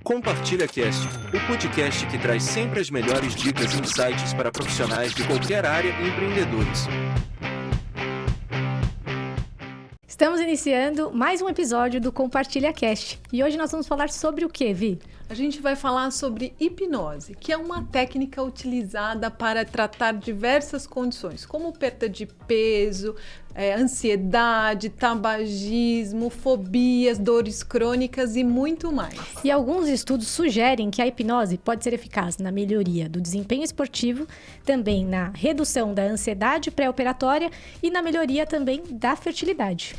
Compartilha Cast, o podcast que traz sempre as melhores dicas e insights para profissionais de qualquer área e empreendedores. Estamos iniciando mais um episódio do Compartilha Cast. E hoje nós vamos falar sobre o quê, Vi? A gente vai falar sobre hipnose, que é uma técnica utilizada para tratar diversas condições, como perda de peso, ansiedade, tabagismo, fobias, dores crônicas e muito mais. E alguns estudos sugerem que a hipnose pode ser eficaz na melhoria do desempenho esportivo, também na redução da ansiedade pré-operatória e na melhoria também da fertilidade.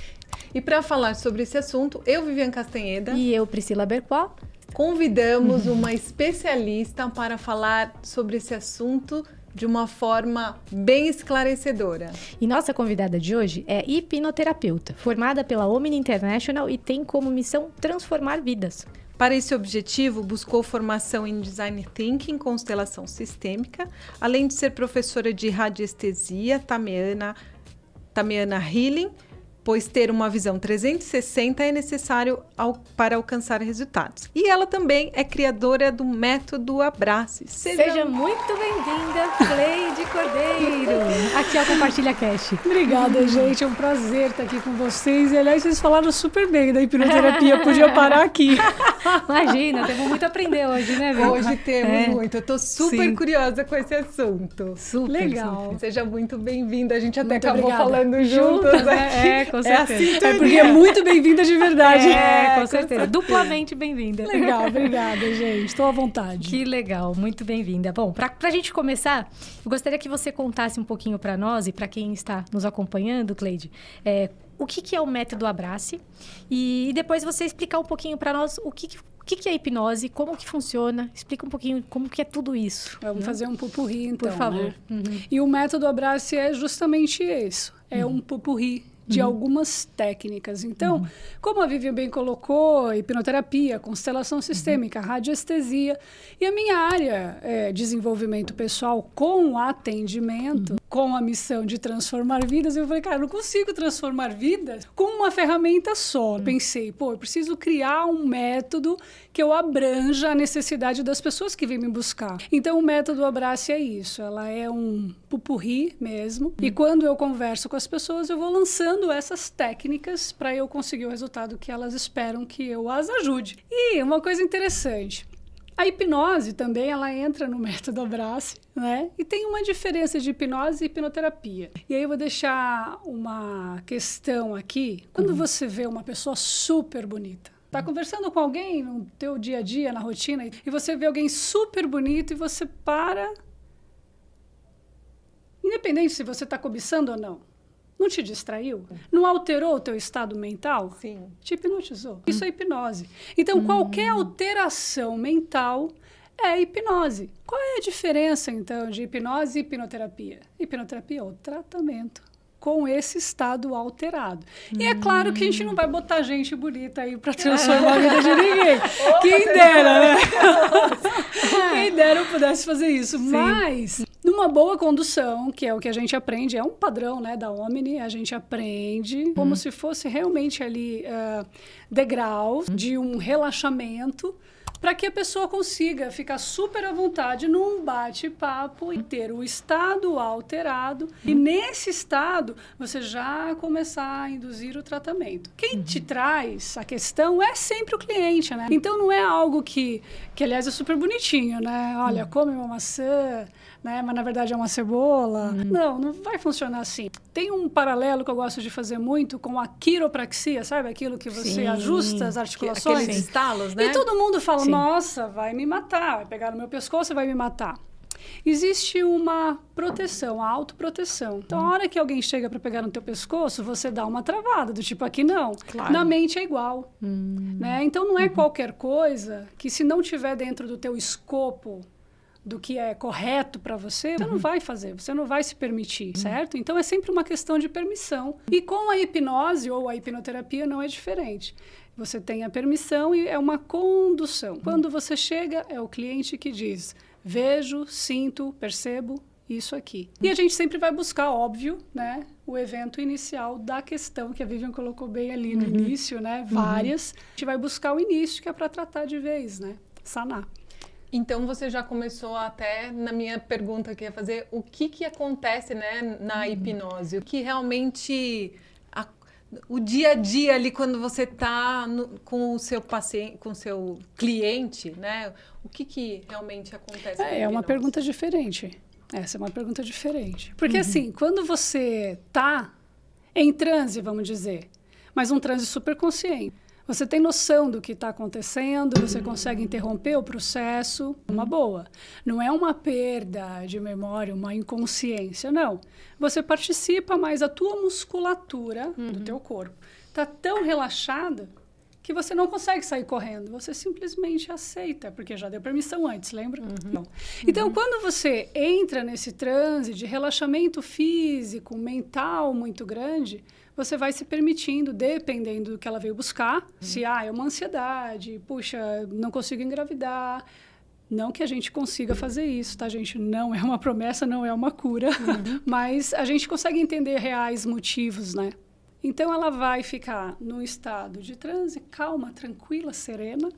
E para falar sobre esse assunto, eu, Viviane Castanheda, e eu, Priscila Berpois, convidamos uma especialista para falar sobre esse assunto de uma forma bem esclarecedora. E nossa convidada de hoje é hipnoterapeuta, formada pela Omni International e tem como missão transformar vidas. Para esse objetivo, buscou formação em Design Thinking, constelação sistêmica, além de ser professora de radiestesia, Tamiana Healing, pois ter uma visão 360 é necessário para alcançar resultados. E ela também é criadora do método Abrace. Seja muito bem-vinda, Cleide Cordeiro. Aqui é o Compartilha Cast. Obrigada, gente. É um prazer estar aqui com vocês. E, aliás, vocês falaram super bem da hipnoterapia. Podia parar aqui. Imagina, temos muito a aprender hoje, né, Vivi? Hoje temos muito. Eu estou super curiosa com esse assunto. Super. Legal. Super. Seja muito bem-vinda. A gente até muito acabou obrigada. falando juntas aqui. Com certeza. Assim, É porque é muito bem-vinda de verdade. Com certeza. Duplamente bem-vinda. Legal, obrigada, gente. Estou à vontade. Que legal, muito bem-vinda. Bom, para a gente começar, eu gostaria que você contasse um pouquinho para nós e para quem está nos acompanhando, Cleide, o que é o método Abrace e depois você explicar um pouquinho para nós o que é hipnose, como que funciona, explica um pouquinho como que é tudo isso. Vamos fazer um pupurri, então. Por favor. Né? E o método Abrace é justamente isso. É um pupurri de algumas técnicas. Então, como a Vivian bem colocou, hipnoterapia, constelação sistêmica, radiestesia, e a minha área é desenvolvimento pessoal com atendimento, com a missão de transformar vidas, eu falei, cara, eu não consigo transformar vidas com uma ferramenta só. Pensei, eu preciso criar um método que eu abranja a necessidade das pessoas que vêm me buscar. Então, o método Abrace é isso, ela é um pupurri mesmo, e quando eu converso com as pessoas, eu vou lançando essas técnicas para eu conseguir o resultado que elas esperam que eu as ajude. E uma coisa interessante, a hipnose também, ela entra no método Abrace, né? E tem uma diferença de hipnose e hipnoterapia. E aí eu vou deixar uma questão aqui. Quando você vê uma pessoa super bonita, tá conversando com alguém no teu dia a dia, na rotina, e você vê alguém super bonito e você para, independente se você está cobiçando ou não, não te distraiu? Não alterou o teu estado mental? Sim. Te hipnotizou. Isso é hipnose. Então, qualquer alteração mental é hipnose. Qual é a diferença, então, de hipnose e hipnoterapia? Hipnoterapia é o tratamento com esse estado alterado. E é claro que a gente não vai botar gente bonita aí para transformar a vida de ninguém. Quem dera, né? Quem dera eu pudesse fazer isso. Sim. Mas numa boa condução, que é o que a gente aprende, é um padrão, né, da Omni, a gente aprende como se fosse realmente ali degraus de um relaxamento para que a pessoa consiga ficar super à vontade num bate-papo e ter o estado alterado. E nesse estado, você já começar a induzir o tratamento. Quem te traz a questão é sempre o cliente, né? Então, não é algo que aliás, é super bonitinho, né? Olha, come uma maçã, né? Mas, na verdade, é uma cebola. Não vai funcionar assim. Tem um paralelo que eu gosto de fazer muito com a quiropraxia, sabe? Aquilo que você ajusta as articulações. Aqueles estalos, né? E todo mundo fala, nossa, vai me matar, vai pegar no meu pescoço e vai me matar. Existe uma proteção, a autoproteção. Então, a hora que alguém chega para pegar no teu pescoço, você dá uma travada, do tipo, aqui não. Claro. Na mente é igual. Né? Então, não é qualquer coisa que, se não tiver dentro do teu escopo do que é correto para você, você não vai fazer, você não vai se permitir, certo? Então, é sempre uma questão de permissão. E com a hipnose ou a hipnoterapia não é diferente. Você tem a permissão e é uma condução. Quando você chega, é o cliente que diz, vejo, sinto, percebo isso aqui. E a gente sempre vai buscar, óbvio, né, o evento inicial da questão, que a Vivian colocou bem ali no início, né, várias. A gente vai buscar o início, que é para tratar de vez, né? sanar. Então, você já começou até na minha pergunta que eu ia fazer, o que acontece, né, na hipnose? O que realmente, o dia a dia ali, quando você está com o seu paciente, com o seu cliente, né? O que realmente acontece na hipnose? É uma pergunta diferente. Essa é uma pergunta diferente. Porque assim, quando você está em transe, vamos dizer, mas um transe super consciente, você tem noção do que está acontecendo, você consegue interromper o processo, uma boa. Não é uma perda de memória, uma inconsciência, não. Você participa, mas a tua musculatura do teu corpo está tão relaxada que você não consegue sair correndo. Você simplesmente aceita, porque já deu permissão antes, lembra? Então, quando você entra nesse transe de relaxamento físico, mental muito grande, você vai se permitindo, dependendo do que ela veio buscar, se é uma ansiedade, puxa, não consigo engravidar. Não que a gente consiga fazer isso, tá, gente? Não é uma promessa, não é uma cura, mas a gente consegue entender reais motivos, né? Então, ela vai ficar num estado de transe, calma, tranquila, serena,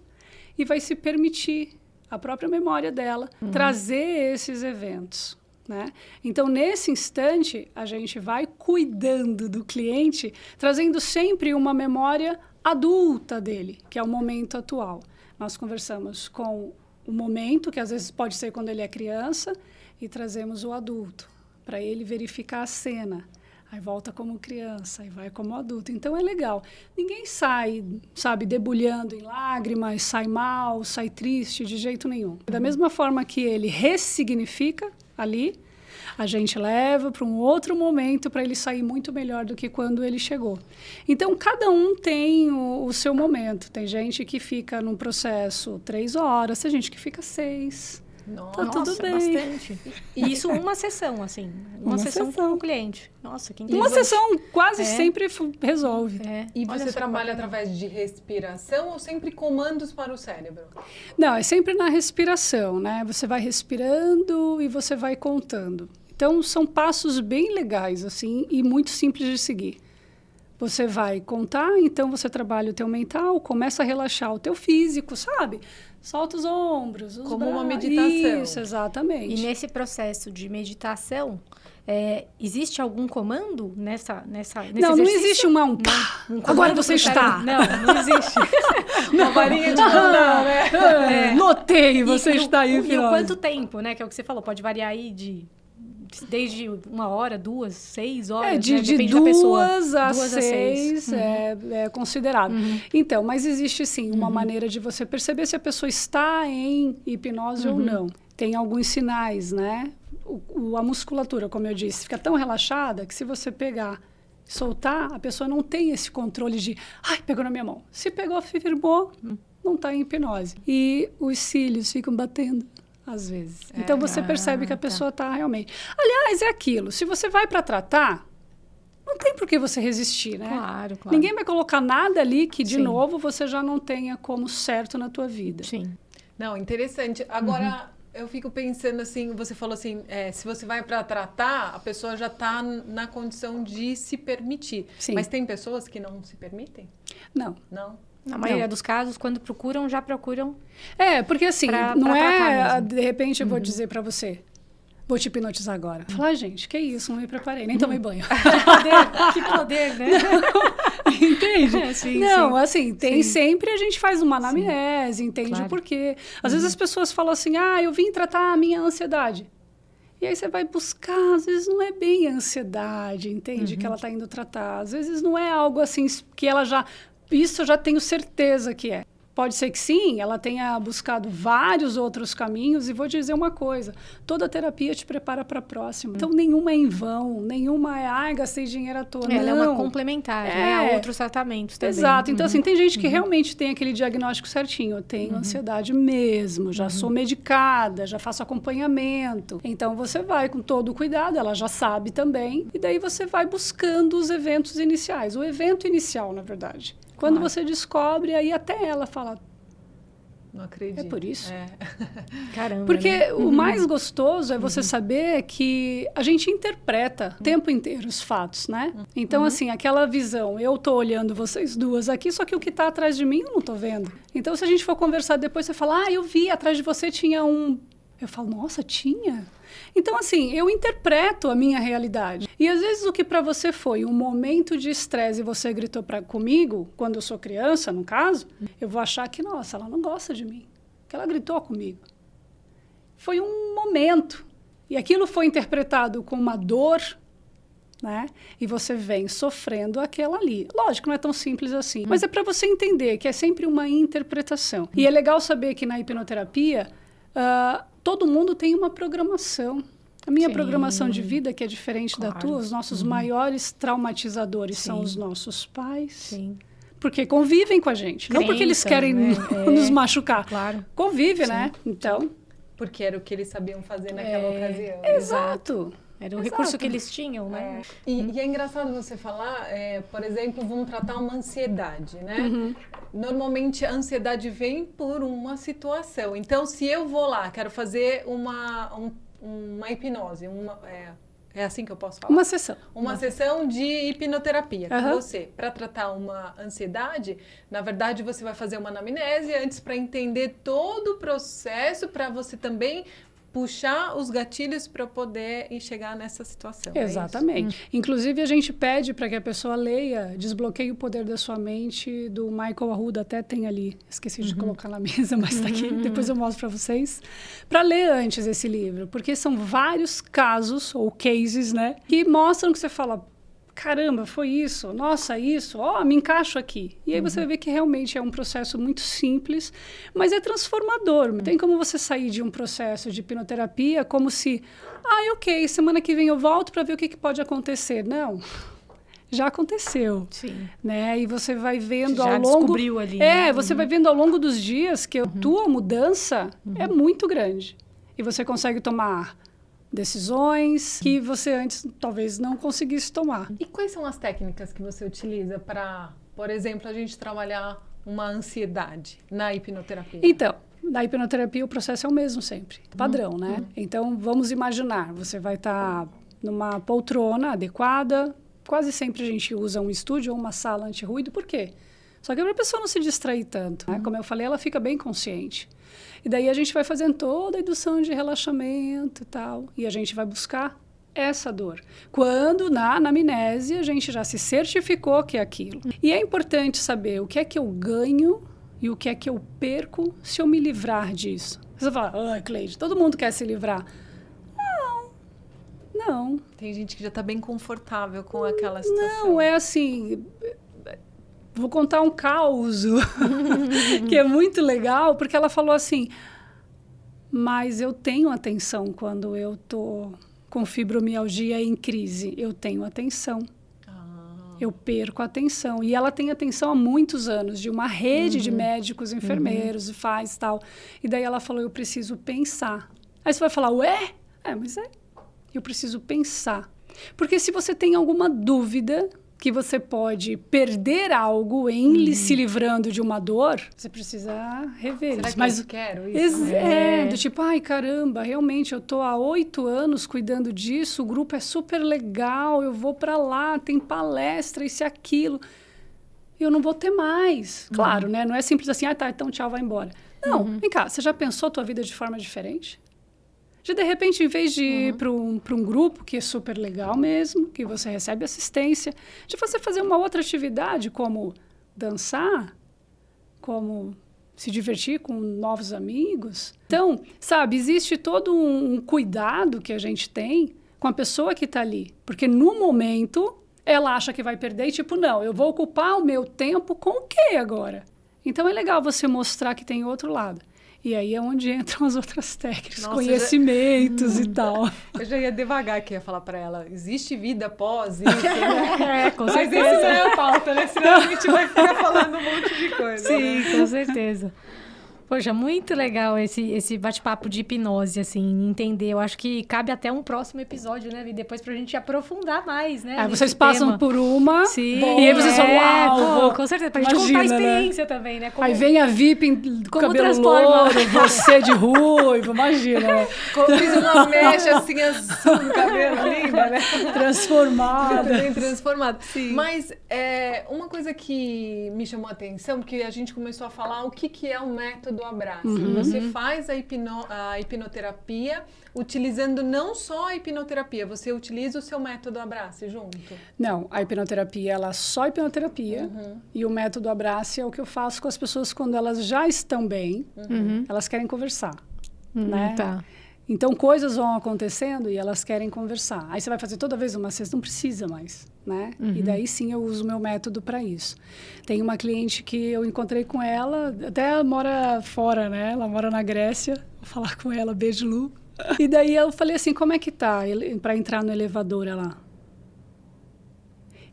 e vai se permitir, a própria memória dela, trazer esses eventos. Né? Então, nesse instante, a gente vai cuidando do cliente, trazendo sempre uma memória adulta dele, que é o momento atual. Nós conversamos com o momento, que às vezes pode ser quando ele é criança, e trazemos o adulto, para ele verificar a cena. Aí volta como criança, aí vai como adulto. Então, é legal. Ninguém sai, sabe, debulhando em lágrimas, sai mal, sai triste, de jeito nenhum. Da mesma forma que ele ressignifica ali, a gente leva para um outro momento para ele sair muito melhor do que quando ele chegou. Então, cada um tem o seu momento. Tem gente que fica num processo 3 horas, tem gente que fica 6. Nossa, Tá tudo bem. Bastante. E isso uma sessão, assim. Uma sessão com o cliente. Nossa, que Uma sessão quase sempre resolve. E você trabalha através de respiração ou sempre comandos para o cérebro? Não, é sempre na respiração, né? Você vai respirando e você vai contando. Então, são passos bem legais, assim, e muito simples de seguir. Você vai contar, então você trabalha o teu mental, começa a relaxar o teu físico, sabe? Solta os ombros, os Como braços. uma meditação. Isso, exatamente. E nesse processo de meditação, existe algum comando nesse não, não exercício? existe um comando agora você está. Não existe. Uma varinha de mandar, né? Notei, você está aí. E o quanto tempo, né? Que é o que você falou, pode variar aí desde 1 hora, 2, 6 horas, de depende 2 da pessoa. a 6 é considerado. Então, mas existe sim uma maneira de você perceber se a pessoa está em hipnose ou não. Tem alguns sinais, né? A musculatura, como eu disse, fica tão relaxada que se você pegar, soltar, a pessoa não tem esse controle de, ai, pegou na minha mão. Se pegou, firmou, não está em hipnose. E os cílios ficam batendo. Às vezes. Então, você percebe que a pessoa está realmente... Aliás, é aquilo. Se você vai para tratar, não tem por que você resistir, né? Claro. Ninguém vai colocar nada ali que, de novo, você já não tenha como certo na tua vida. Sim. Não, interessante. Agora, eu fico pensando assim, você falou assim, se você vai para tratar, a pessoa já está na condição de se permitir. Sim. Mas tem pessoas que não se permitem? Não. Não? Na maioria dos casos, quando procuram, já procuram. Porque assim, tratar não é, mesmo. de repente eu vou dizer pra você, vou te hipnotizar agora. Falar, gente, que isso, não me preparei, nem tomei banho. Que poder, né? Entende? Sim, não, sim. assim, tem sempre, a gente faz uma anamnese, entende Claro. o porquê. Às vezes as pessoas falam assim, eu vim tratar a minha ansiedade. E aí você vai buscar, às vezes não é bem a ansiedade, entende? Que ela está indo tratar. Às vezes não é algo assim que ela já... Isso eu já tenho certeza que é. Pode ser que sim, ela tenha buscado vários outros caminhos. E vou dizer uma coisa, toda terapia te prepara para a próxima. Então, nenhuma é em vão, nenhuma gastei dinheiro à toa. Ela é Não. uma complementar, né? A outros tratamentos também. Exato. Então, assim, tem gente que realmente tem aquele diagnóstico certinho. Eu tenho ansiedade mesmo, já sou medicada, já faço acompanhamento. Então, você vai com todo o cuidado, ela já sabe também. E daí você vai buscando os eventos iniciais. O evento inicial, na verdade. Quando você descobre, aí até ela fala, Não acredito. É por isso. Caramba. Porque né? o mais gostoso é você saber que a gente interpreta o tempo inteiro os fatos, né? Então, assim, aquela visão, eu tô olhando vocês duas aqui, só que o que tá atrás de mim eu não tô vendo. Então, se a gente for conversar depois, você fala, eu vi, atrás de você tinha um... Eu falo, nossa, tinha? Então, assim, eu interpreto a minha realidade. E, às vezes, o que para você foi um momento de estresse e você gritou comigo, quando eu sou criança, no caso, eu vou achar que, nossa, ela não gosta de mim, que ela gritou comigo. Foi um momento. E aquilo foi interpretado com uma dor, né? E você vem sofrendo aquela ali. Lógico, não é tão simples assim. Mas é para você entender que é sempre uma interpretação. E é legal saber que na hipnoterapia... todo mundo tem uma programação. A minha programação de vida, que é diferente da tua, os nossos maiores traumatizadores são os nossos pais. Sim. Porque convivem com a gente. Não porque eles querem nos machucar. Claro. Convive, né? Então... Porque era o que eles sabiam fazer naquela ocasião. Exato. Era o recurso que eles tinham, né? E é engraçado você falar, por exemplo, vamos tratar uma ansiedade, né? Normalmente a ansiedade vem por uma situação. Então, se eu vou lá, quero fazer uma hipnose, é assim que eu posso falar? Uma sessão. Uma sessão de hipnoterapia com você. Para tratar uma ansiedade, na verdade, você vai fazer uma anamnese antes para entender todo o processo, para você também puxar os gatilhos para poder chegar nessa situação. Exatamente. Inclusive, a gente pede para que a pessoa leia Desbloqueie o Poder da Sua Mente, do Michael Arruda, até tem ali. Esqueci de colocar na mesa, mas está aqui. Depois eu mostro para vocês. Para ler antes esse livro, porque são vários casos, ou cases, né? Que mostram que você fala... Caramba, foi isso, nossa, isso, me encaixo aqui. E aí você vai ver que realmente é um processo muito simples, mas é transformador. Tem como você sair de um processo de hipnoterapia como se, ok, semana que vem eu volto para ver o que pode acontecer. Não, já aconteceu. Sim. Né? E você vai vendo já ao longo... descobriu ali. Né? Você vai vendo ao longo dos dias que a tua mudança é muito grande. E você consegue tomar... decisões que você antes talvez não conseguisse tomar. E quais são as técnicas que você utiliza para, por exemplo, a gente trabalhar uma ansiedade na hipnoterapia? Então, na hipnoterapia o processo é o mesmo sempre, padrão, né? Então, vamos imaginar, você vai estar numa poltrona adequada, quase sempre a gente usa um estúdio ou uma sala anti-ruído, por quê? Só que para a pessoa não se distrair tanto, né? Como eu falei, ela fica bem consciente. E daí a gente vai fazendo toda a indução de relaxamento e tal. E a gente vai buscar essa dor. Quando na anamnese a gente já se certificou que é aquilo. E é importante saber o que é que eu ganho e o que é que eu perco se eu me livrar disso. Você fala, Cleide, todo mundo quer se livrar. Não. Tem gente que já está bem confortável com aquela situação. Não, é assim... Vou contar um caos que é muito legal, porque ela falou assim, mas eu tenho atenção quando eu tô com fibromialgia em crise. Eu tenho atenção. Eu perco a atenção. E ela tem atenção há muitos anos, de uma rede de médicos, enfermeiros, e faz tal. E daí ela falou, eu preciso pensar. Aí você vai falar, ué? Mas eu preciso pensar. Porque se você tem alguma dúvida... que você pode perder algo em se livrando de uma dor, você precisa rever Será isso. Mas eu quero isso? Do tipo, caramba, realmente eu tô há 8 anos cuidando disso, o grupo é super legal, eu vou para lá, tem palestra, isso e aquilo. Eu não vou ter mais. Claro, né? Não é simples assim, tá, então tchau, vai embora. Não, vem cá, você já pensou a tua vida de forma diferente? De repente, em vez de ir para um grupo, que é super legal mesmo, que você recebe assistência, de você fazer uma outra atividade, como dançar, como se divertir com novos amigos. Então, sabe, existe todo um cuidado que a gente tem com a pessoa que está ali. Porque no momento, ela acha que vai perder e tipo, não, eu vou ocupar o meu tempo com o quê agora? Então, é legal você mostrar que tem outro lado. E aí é onde entram as outras técnicas, conhecimentos e tal. Eu já ia devagar que ia falar para ela, existe vida após isso, né? Com certeza. Mas isso não é a pauta, né? Senão a gente vai ficar falando um monte de coisa. Sim, com certeza. Poxa, muito legal esse bate-papo de hipnose, assim, entender. Eu acho que cabe até um próximo episódio, né? E depois pra gente aprofundar mais, né? Aí vocês passam tema. por uma, Sim, e aí vocês falam, uau, com certeza. Pra gente contar a experiência também, né? Como, aí vem a VIP do como cabelo transforma. louro, você de ruivo, imagina, né? Fiz uma mecha assim azul no cabelo, linda, né? Transformada. Bem transformado. Sim. Mas uma coisa que me chamou a atenção, porque a gente começou a falar o que é o método Abrace. Você faz a hipnoterapia utilizando não só a hipnoterapia, você utiliza o seu método Abrace junto? Não, a hipnoterapia, ela é só hipnoterapia. E o método Abrace é o que eu faço com as pessoas quando elas já estão bem, elas querem conversar, né? Tá. Então, coisas vão acontecendo e elas querem conversar. Aí você vai fazer toda vez uma sessão, não precisa mais, né? E daí sim eu uso o meu método para isso. Tem uma cliente que eu encontrei com ela, até ela mora fora, né? Ela mora na Grécia. Vou falar com ela, beijo, Lu. E daí eu falei assim, como é que tá para entrar no elevador? Ela...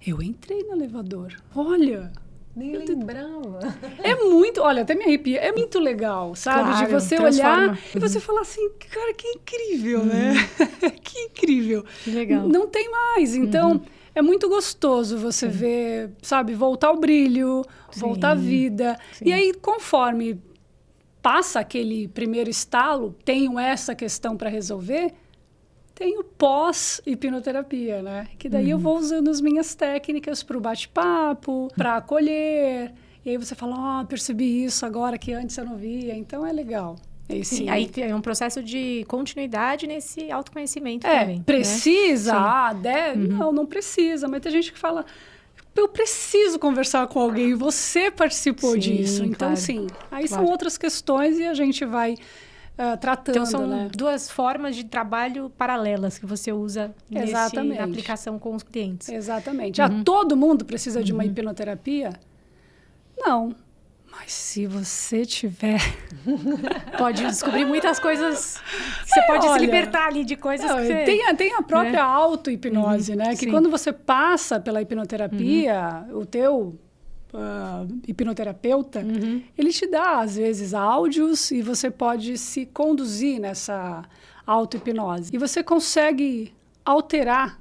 Eu entrei no elevador. Olha... Nem lembrava. É muito, olha, até me arrepia, é muito legal, sabe? Claro, de você transforma. olhar e você falar assim, cara, que incrível, né? Que incrível. Que legal. Não tem mais, então é muito gostoso você ver, sabe, voltar o brilho, voltar a vida. Sim. E aí, conforme passa aquele primeiro estalo, tenho essa questão para resolver, tenho pós-hipnoterapia, né? Que daí eu vou usando as minhas técnicas para o bate-papo, para acolher. E aí você fala, percebi isso agora que antes eu não via. Então é legal. Sim, aí é um processo de continuidade nesse autoconhecimento também. Precisa? Né? Não precisa. Mas tem gente que fala, eu preciso conversar com alguém e você participou disso. Então, claro. sim. Aí Claro. são outras questões e a gente vai... tratando, Então, são né? duas formas de trabalho paralelas que você usa nessa Exatamente. aplicação com os clientes. Exatamente. Todo mundo precisa de uma hipnoterapia? Não. Mas se você tiver... Pode descobrir muitas coisas. Você pode se olha, libertar ali de coisas que você... Tem a própria auto-hipnose, né? Que sim. quando você passa pela hipnoterapia, o teu... hipnoterapeuta, ele te dá, às vezes, áudios e você pode se conduzir nessa auto-hipnose. E você consegue alterar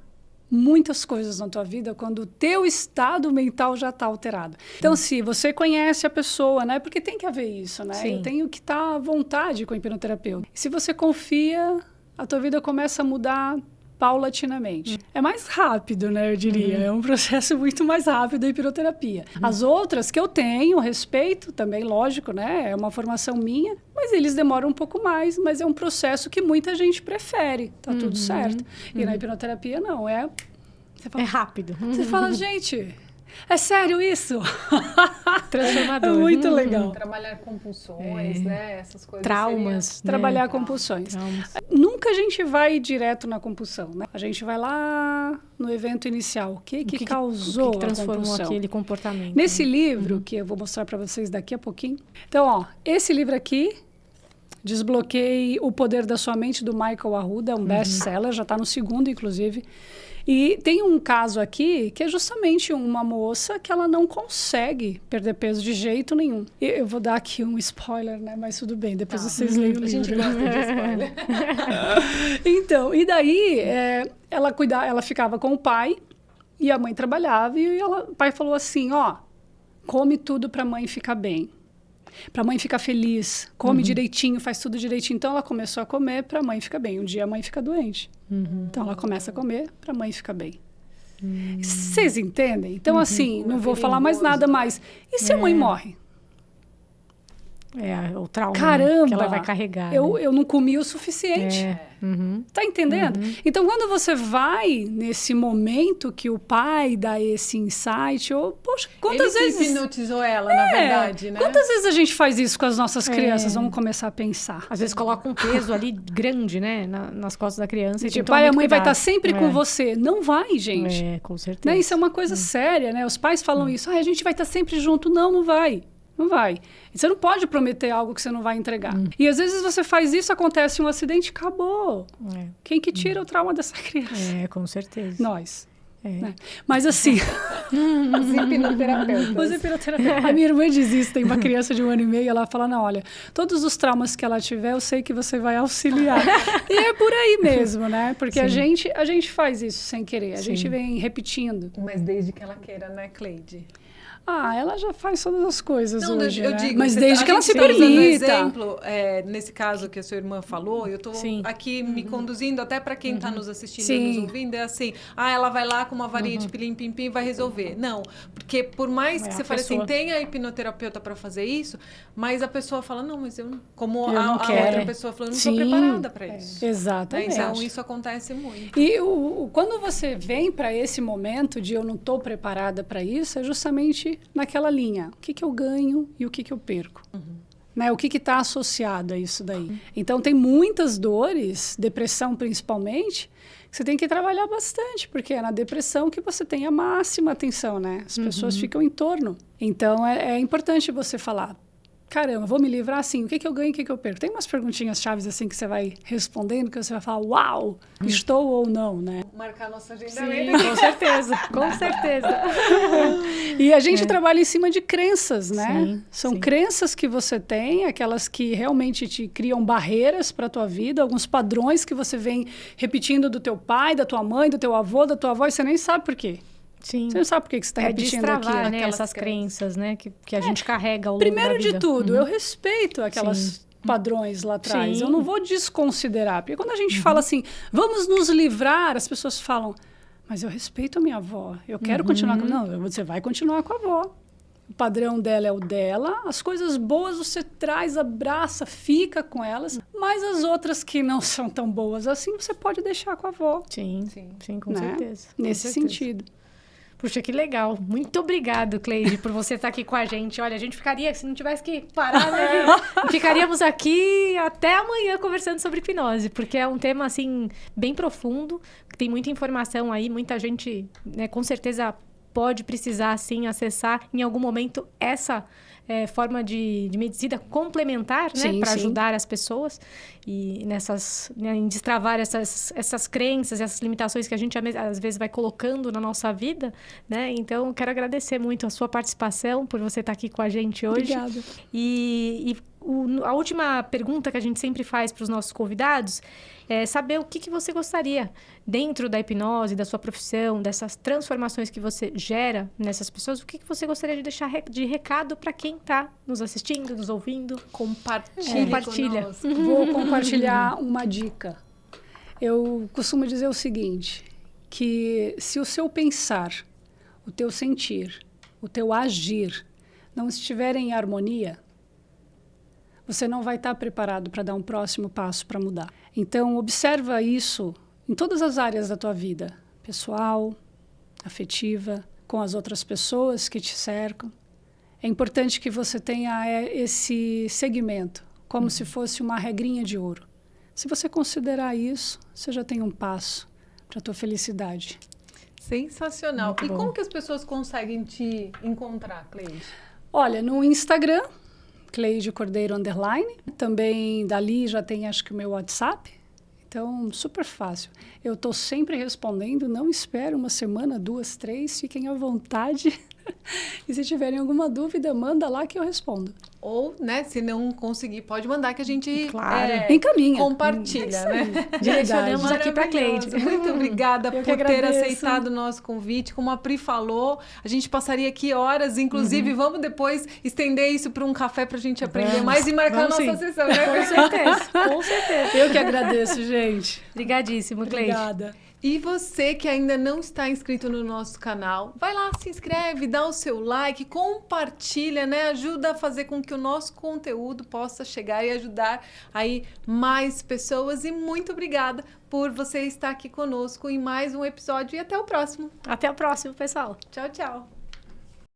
muitas coisas na tua vida quando o teu estado mental já está alterado. Então, se você conhece a pessoa, né? Porque tem que haver isso, né? Sim. Eu tenho que estar à vontade com o hipnoterapeuta. Se você confia, a tua vida começa a mudar paulatinamente. É mais rápido, né, eu diria. É um processo muito mais rápido a hipnoterapia. As outras que eu tenho, respeito também, lógico, né? É uma formação minha, mas eles demoram um pouco mais, mas é um processo que muita gente prefere. Tá tudo certo. E na hipnoterapia, não. Você fala, É rápido. Você fala, gente, é sério isso? Transformador. É muito legal. Trabalhar compulsões, né? Essas coisas. Traumas. Trabalhar né? compulsões. Traumas. Nunca a gente vai direto na compulsão, né? A gente vai lá no evento inicial. O que causou o que transformou a compulsão? aquele comportamento? Nesse livro, que eu vou mostrar para vocês daqui a pouquinho. Então, ó, esse livro aqui, Desbloqueie o Poder da Sua Mente, do Michael Arruda, é um best-seller, já está no segundo, inclusive. E tem um caso aqui que é justamente uma moça que ela não consegue perder peso de jeito nenhum. Eu vou dar aqui um spoiler, né? Mas tudo bem, depois vocês leem o livro. A gente gosta de spoiler. Então, e daí ela ficava com o pai e a mãe trabalhava e o pai falou assim, ó, come tudo para a mãe ficar bem. Para a mãe ficar feliz, come direitinho, faz tudo direitinho. Então, ela começou a comer para a mãe ficar bem. Um dia a mãe fica doente. Então, ela começa a comer para a mãe ficar bem. Vocês entendem? Então, assim, não vou falar mais nada mais. E se a mãe morre? É, o trauma, Caramba! né, que ela vai carregar. né? Eu não comi o suficiente. Tá entendendo? Então, quando você vai nesse momento que o pai dá esse insight, poxa, quantas Ele vezes... que hipnotizou ela, na verdade, né? Quantas vezes a gente faz isso com as nossas crianças? Vamos começar a pensar. Às vezes coloca um peso ali grande, né, nas costas da criança. E tem Tipo, que tomar pai, a muito mãe vai cuidado. estar sempre com você. Não vai, gente. É, com certeza. Né? Isso é uma coisa séria, né? Os pais falam isso. A gente vai estar sempre junto. Não, não vai. Não vai. Você não pode prometer algo que você não vai entregar. E às vezes você faz isso, acontece um acidente, acabou. É. Quem que tira o trauma dessa criança? É, com certeza. Nós. Né? Mas assim... Os hipnoterapeutas. Os hipnoterapeutas. A minha irmã diz isso, tem uma criança de 1 ano e meio, ela fala, não, olha, todos os traumas que ela tiver, eu sei que você vai auxiliar. E é por aí mesmo, né? Porque a gente faz isso sem querer, a gente vem repetindo. Mas desde que ela queira, né, Cleide? Ela já faz todas as coisas hoje, eu né? digo, mas desde que ela se usando permita. exemplo, nesse caso que a sua irmã falou, eu estou aqui me conduzindo até para quem está nos assistindo e nos ouvindo, é assim, ela vai lá com uma varinha de pilim-pim-pim e vai resolver. Não, porque por mais que você fale assim, tem a hipnoterapeuta para fazer isso, mas a pessoa fala, não, mas eu não, como a outra pessoa falou, eu não estou preparada para isso. Exatamente. Então, isso acontece muito. E quando você vem para esse momento de eu não estou preparada para isso, é justamente naquela linha, o que eu ganho e o que eu perco. Né? O que está associado a isso daí. Então, tem muitas dores, depressão principalmente, que você tem que trabalhar bastante, porque é na depressão que você tem a máxima atenção, né? As pessoas ficam em torno. Então, é importante você falar, caramba, vou me livrar assim, o que eu ganho e o que eu perco? Tem umas perguntinhas chaves assim que você vai respondendo, que você vai falar, uau, estou ou não, né? Marcar nossa agenda. Sim, com certeza, com certeza. E a gente trabalha em cima de crenças, né? São crenças que você tem, aquelas que realmente te criam barreiras para a tua vida, alguns padrões que você vem repetindo do teu pai, da tua mãe, do teu avô, da tua avó, e você nem sabe por quê. Sim. Você não sabe por que você está repetindo destravar, aqui. né, essas crenças, né, que a gente carrega ao longo da vida. Primeiro de tudo, eu respeito aquelas padrões lá atrás. Eu não vou desconsiderar. Porque quando a gente fala assim, vamos nos livrar, as pessoas falam, mas eu respeito a minha avó. Eu quero continuar com... Não, você vai continuar com a avó. O padrão dela é o dela. As coisas boas você traz, abraça, fica com elas. Mas as outras que não são tão boas assim, você pode deixar com a avó. Sim, com certeza. Nesse sentido. Puxa, que legal. Muito obrigado, Cleide, por você estar aqui com a gente. Olha, a gente ficaria, se não tivesse que parar, né, ficaríamos aqui até amanhã conversando sobre hipnose, porque é um tema, assim, bem profundo, tem muita informação aí, muita gente, né, com certeza pode precisar, assim, acessar em algum momento essa forma de medicina complementar, né, para ajudar as pessoas e em destravar essas crenças, essas limitações que a gente às vezes vai colocando na nossa vida, né? Então, quero agradecer muito a sua participação, por você estar aqui com a gente hoje. Obrigada. A última pergunta que a gente sempre faz para os nossos convidados é saber o que você gostaria, dentro da hipnose, da sua profissão, dessas transformações que você gera nessas pessoas, o que você gostaria de deixar de recado para quem está nos assistindo, nos ouvindo? Compartilha. Vou compartilhar uma dica. Eu costumo dizer o seguinte, que se o seu pensar, o teu sentir, o teu agir não estiverem em harmonia, você não vai estar preparado para dar um próximo passo para mudar. Então, observa isso em todas as áreas da tua vida, pessoal, afetiva, com as outras pessoas que te cercam. É importante que você tenha esse segmento, como se fosse uma regrinha de ouro. Se você considerar isso, você já tem um passo para a tua felicidade. Sensacional. Muito e bom. como que as pessoas conseguem te encontrar, Cleide? Olha, no Instagram, Cleide Cordeiro _. Também dali já tem, acho que, o meu WhatsApp. Então, super fácil. Eu estou sempre respondendo, não espero 1 semana, 2, 3, fiquem à vontade. E se tiverem alguma dúvida, manda lá que eu respondo. Ou, né, se não conseguir, pode mandar que a gente encaminha. Compartilha, né? Direcionamos aqui para Cleide. Muito obrigada por ter agradeço. aceitado o nosso convite. Como a Pri falou, a gente passaria aqui horas, inclusive vamos depois estender isso para um café para a gente aprender mais e marcar a nossa sessão, né? Com certeza, com certeza. Eu que agradeço, gente. Obrigadíssimo, Cleide. Obrigada. E você que ainda não está inscrito no nosso canal, vai lá, se inscreve, dá o seu like, compartilha, né? Ajuda a fazer com que o nosso conteúdo possa chegar e ajudar aí mais pessoas. E muito obrigada por você estar aqui conosco em mais um episódio e até o próximo. Até o próximo, pessoal. Tchau, tchau.